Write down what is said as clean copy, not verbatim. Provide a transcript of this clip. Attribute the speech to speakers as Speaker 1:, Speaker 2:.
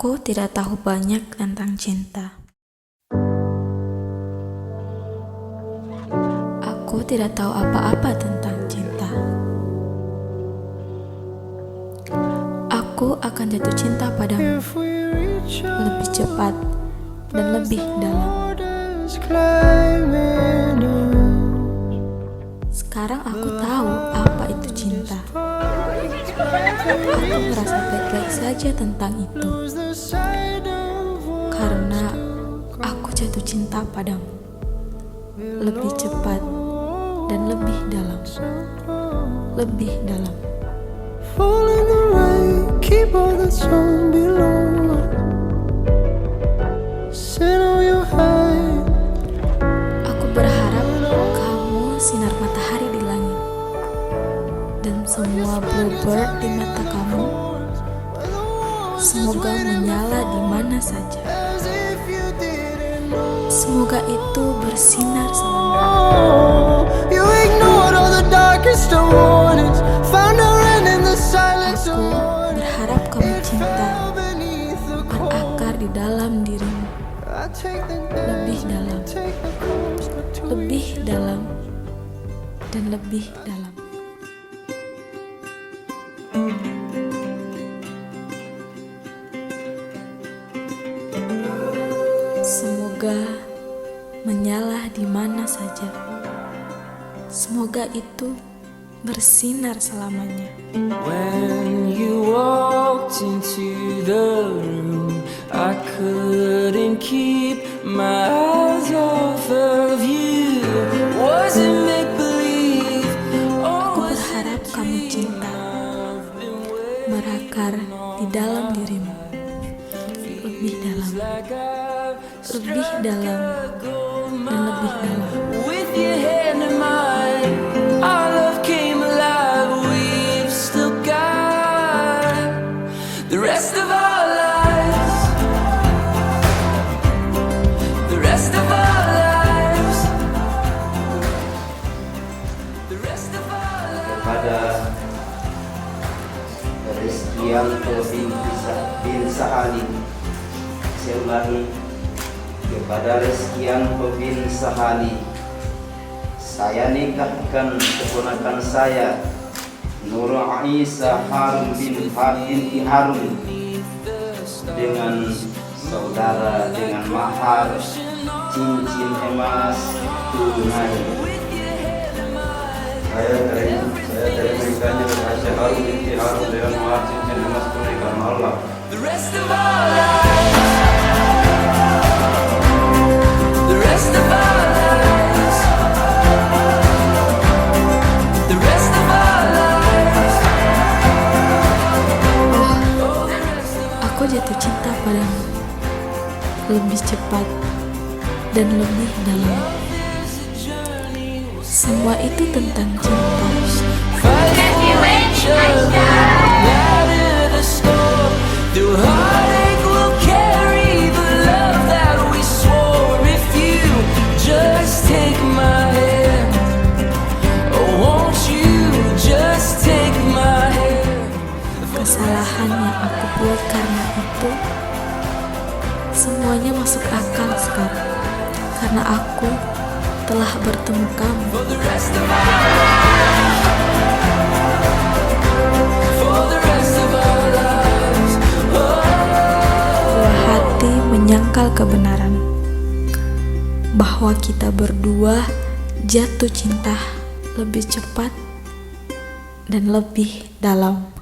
Speaker 1: Aku tidak tahu banyak tentang cinta. Aku tidak tahu apa-apa tentang cinta. Aku akan jatuh cinta padamu lebih cepat dan lebih dalam. Sekarang aku tahu apa itu cinta. Aku merasa baik-baik saja tentang itu, karena aku jatuh cinta padamu lebih cepat dan lebih dalam. Lebih dalam.
Speaker 2: Fall in the rain, keep all the sun below. Sit on your hand.
Speaker 1: Aku berharap kamu sinar matahari di langit, dan semua bluebird di mata kamu semoga menyala di mana saja. Semoga itu bersinar selamanya.
Speaker 2: You ignored all the darkest of warnings, found a rain in the silence of
Speaker 1: Aku
Speaker 2: morning.
Speaker 1: berharap kamu cinta
Speaker 2: Beneath the cold,
Speaker 1: berakar di dalam dirimu,
Speaker 2: I take the
Speaker 1: lebih dalam,
Speaker 2: take the course between.
Speaker 1: lebih dalam, dan lebih dalam. Semoga menyala di mana saja. Semoga itu bersinar selamanya.
Speaker 3: When you walked into the room, I couldn't keep my eyes off of you. Was it make-believe?
Speaker 1: Aku berharap kamu cinta berakar di dalam dirimu, lebih dalam, lebih dalam, dan lebih dalam.
Speaker 3: With your hand in mine, our love came alive. We've still got the rest of our lives. The rest of our lives. The rest of our lives.
Speaker 4: Kepada Rizkianto bin Sahali, saya ulangi, kepada Rizkianto bin Sahali, saya nikahkan keponakan saya Nur Aisyah Harun binti Harun dengan saudara dengan mahar cincin emas tunai. Saya menikahnya dengan Aisyah Harun binti Harun dengan mahar cincin emas tunai karena Allah.
Speaker 3: The rest of our lives. The rest of our lives. The rest of our lives.
Speaker 1: Aku jatuh cinta padamu lebih cepat dan lebih dalam. Semua itu tentang cinta.
Speaker 3: Fighting each other, ladder the storm. Through heartache we'll carry the love that we swore. If you just take my hand, oh won't you just take my hand.
Speaker 1: Kesalahan yang aku buat karena itu semuanya masuk akal sekarang, karena aku telah bertemu kamu.
Speaker 3: For the rest of our lives. For the rest of our lives.
Speaker 1: Buah hati menyangkal kebenaran bahwa kita berdua jatuh cinta lebih cepat dan lebih dalam.